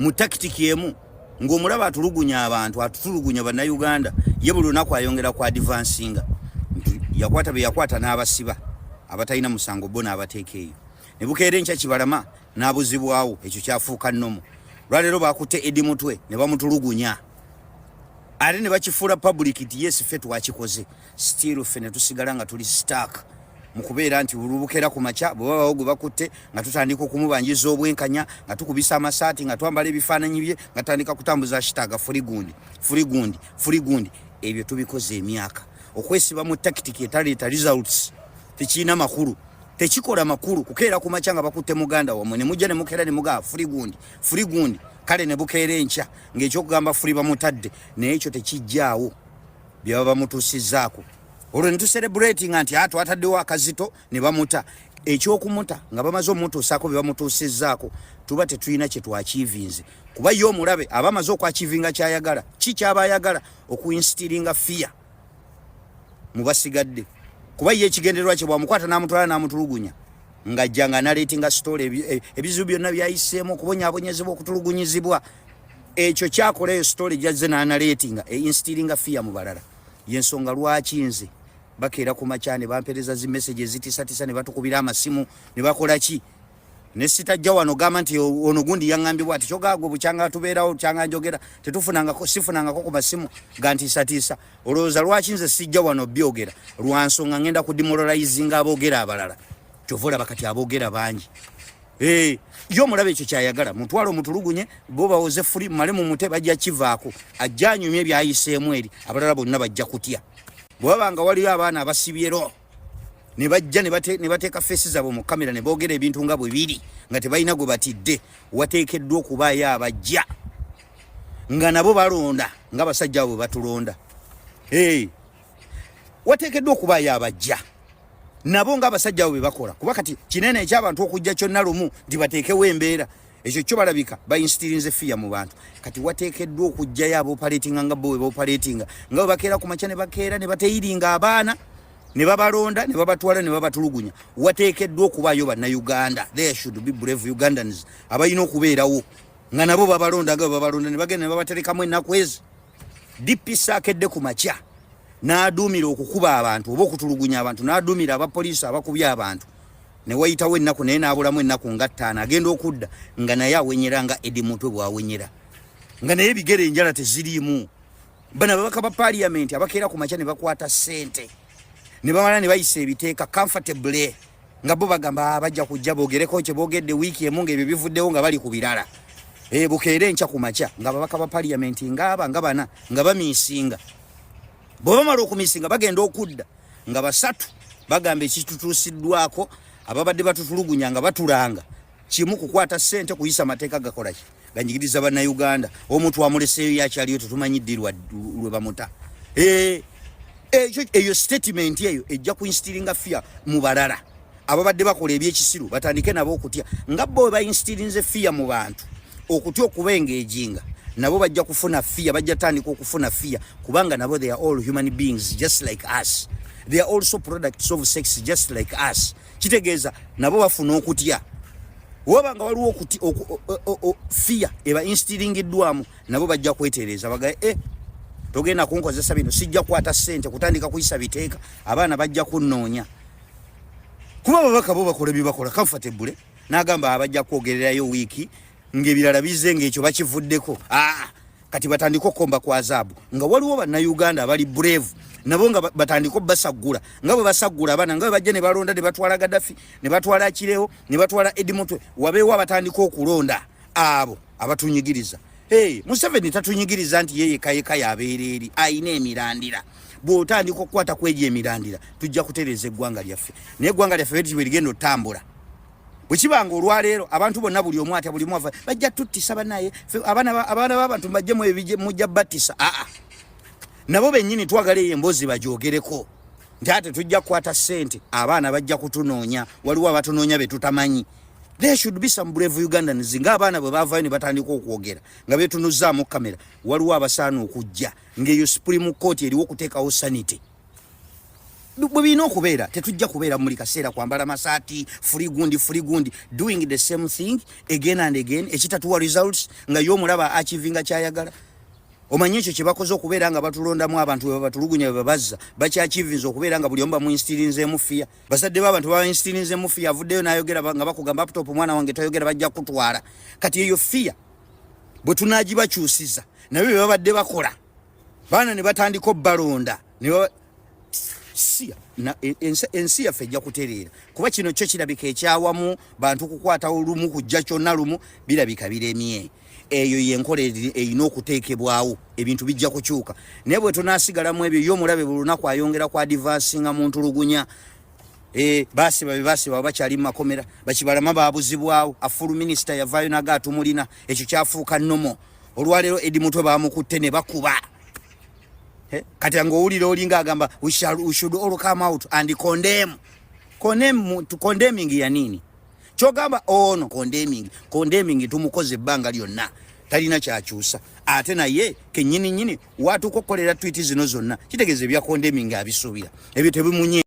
mu tactic emu ng'omulaba atulugunya abantu atutulugunya bannayuganda ye buli lunaku ayongera ku advancinga yakwata be yakwata n'abasiba abatalina musango bo n'abateeka eyo ne bukeera enkya Kibalama n'abuzibwawo ekyo kyafuuka nnomo lwaleero bakutte Eddie Mutwe ne bamutulugunya ate ne bakifuula public nti yes ffe twakikoze still ffe ne tusigala nga tuli stuck mu kubeera nti ulubukeera ku makya bwe babawo gwe bakutte nga tutandika okumubanjiza obwenkanya nga tukubisa amasaati nga twambala ebifaananyi bye nga tutandika kutambuza hashtag furigundi ebyo tubikoze emyaka okwesiba mu tactic etaleeta results tekiina makulu tekikola makulu kukeera ku makya nga bakutte muganda wamwe ne mujja ne mukeera ne mugaa furigundi kale ne bukeera enkya ng'ekyokugamba furi bamutadde naye ekyo tekijjaawo bye baba bamutuusizzaako olwo ne tucelebrating nti twataddewo akazito ne bamuta ekyokumuta nga bamaze omutuusaako bye bamutuusizzaako tuba tetulina kye twakiivinze kuba ye omulabe aba amaze okwakiivinga kyayagala ki kyaba ayagala okuinstiringa fear mu basigadde kuba ye ekigendererwa kye bwamukwata n'amutwala n'amutulugunya ng'ajja nga naleetinga story ebizibu byonna byayiseemu okubonyaabonyezebwa okutulugunyizibwa ekyo kyakola eyo story gyazze n'analeetinga einstiringa fear mu balala yensonga lwaki nze bakeera ku makya ne bampereza zi message ezitiisatiisa ne batukubira amasimu ne bakola ki ne sitajja wano gamba nti ono gundi yaŋŋambibwa ati kyogaago bukyanga tubeerawo kyanga njogera sifunangako ku masimu ga ntiisatiisa olowooza lwaki nze sijja wano byogera lwa nsonga ngenda ku demoralizinga aboogera abalala kyova olaba kati aboogera bangi yo omulaba ekyo kyayagala mutwala omutulugunye bo bawoze fuli male mu mute bajja kivaako ajja anyumye ebyayiseemu eri abalala bonna bajja kutya bwe babanga waliyo abaana abasibyero ne bajja ne bateeka feesi zaabwe mu kamera ne boogera ebintu nga bwe biri nga tebalina gwe batidde wateekeddwa okubaayo abajja nga nabo balonda nga basajja bwe batulonda wateekeddwa okubaayo abajja nabo nga abasajja bwe bakola kuba kati kinene ekyabantu okujja kyonna lumu nti bateekewo embeera ekyo kyo balabika bainstirinze fear mu bantu kati wateekeddwa okujjayo abopaletinga nga bo bwe bopaletinga nga bwe bakeera ku makya ne bakeera ne bateyiringa abaana ne babalonda ne babatwala ne babatulugunya wateekeddwa okubaayo bannayuganda there should be brave Ugandans abalina okubeerawo nga nabo babalonda nga bwe babalonda ne bagenda ne babaterekamu ennaku ezi DPS akedde ku makya n'aduumira okukuba abantu oba okutulugunya abantu n'aduumira abapoliisi abakubya abantu ne wayitawo ennaku naye n'abulamu ennaku nga 5 agenda okudda nga naye awenyera nga Eddie Mutwe bw'awenyera nga naye ebigere enjala teziriimu bano ababaka ba parliament abakeera ku makya ne bakwata ssente ne bamala ne bayisa ebiteeka comfortably nga bo bagamba bajja kujja boogereko kye boogedde wiiki emu ng'ebyo bivuddewo nga bali ku birala bukeera enkya ku makya nga ababaka ba parliament nga bana nga bamiisinga bwe bamala okumiisinga bagenda okudda nga 3 bagamba ekitutuusiddwako ababadde batutulugunya nga batulanga kimu kukwata ssente kuyisa mateeka gakolaki ganjigiriza bannayuganda omuntu amuleseeyo yakyaliyo tetumanyi ddirwa lwe bamuta eyo statement eyo ejja kuinstiringa fear mu balala ababadde bakola ebyekisiru batandike nabo okutya nga bo bainstirinze fear mu bantu okutya okubengeejinga nabo bajja kufuna fear bajja tandika okufuna fear kubanga nabo they are all human beings just like us they are also products of sex just like us kitegeeza nabo bafuna okutya wabanga waliwo okuti fear eba instiringiddwamu nabo bajja kwetereeza baga togenda kunkozesa bino sijja kwata ssente kutandika kuyisa biteeka abaana bajja kunnoonya kuba babaka bo bakola bye comfortable n'agamba abajja kwogererayo wiiki ng'ebirala bizze ng'ekyo bakivuddeko kati batandika okomba ku azaabu nga waliwo bannayuganda abali brave nabo nga batandika basagula nga bwe basagula abaana nga bwe bajja ne balonda ne batwala Gaddafi ne batwala Akireho ne batwala Eddie Mutwe wabeewo abatandika okulonda abo abatunyigiriza Museveni tatunyigiriza nti yeye kayeka yabeereri ayina emirandira bw'otandika okukwata kwegyo emirandira tujja kutereeza eggwanga lyaffe naye eggwanga lyaffe bwe ligenda otambula bwe kibanga olwaleero abantu bonna buli omu atya buli mwafa bajja tuttisa banaye abaana b'abantu bajjemu ebijje mujja battisa nabo bennyini twagala eyo emboozi bagyogereko nti ate tujja kukwata ssente abaana bajja kutunoonya waliwo abatunoonya be tutamanyi there should be some brave Ugandans nga abaana bwe baavayo ne batandika okwogera nga beetunuzzaamu kamera waliwo abasaana okujja ng'eyo Supreme Court eriwo okuteekawo sanity bwebino okubeera tetujja kubeera muri kaseera kwambala masaati free gundi doing the same thing again and again ekitatuwa results nga y'omulaba achievinga kyayagala. Omanyi ekyo kye bakoze okubeera nga batulondamu abantu babatulugunya babazza bakyachivinza okubeera nga buli omba mu instilinze mu fear. Bazadde b'abantu baba instilinze mu fear avuddeyo n'ayogera nga bakugamba laptop mwana wange toyogera bajja kutwala. Kati eyo fear bwe tunaagibakyusiza naye bwe babadde bakola baana ne batandika balonda ne sia na ensi yaffe ejja kutereera kuba kino kyo kirabika ekyawamu bantu kukwata olumu kujja kyonna lumu birabika biremye. Eyo yenkola eyina okuteekebwawo ebintu bijja kukyuka naye bwe tunaasigalamu ebyo y'omulabe buli lunaku ayongera ku advancinga mu ntulugunya. Basi baba bakyali mu makomera bakibalama baabuzibwawo afulu minisita yavaayo nagatumulina ekyo kyafuuka nnomo. Olwaleero Edi Mutwe baamukutte ne bakuba. Kati ng'owulira olinga agamba we should all come out and condemn to condemning ya nini kyogamba ono condemning tumukoze ebbanga lyonna talina kyakyusa ate naye kennyini watukokolera tweet zino zonna kitegeeza ebya condemning abisuubira ebyo tebimunye.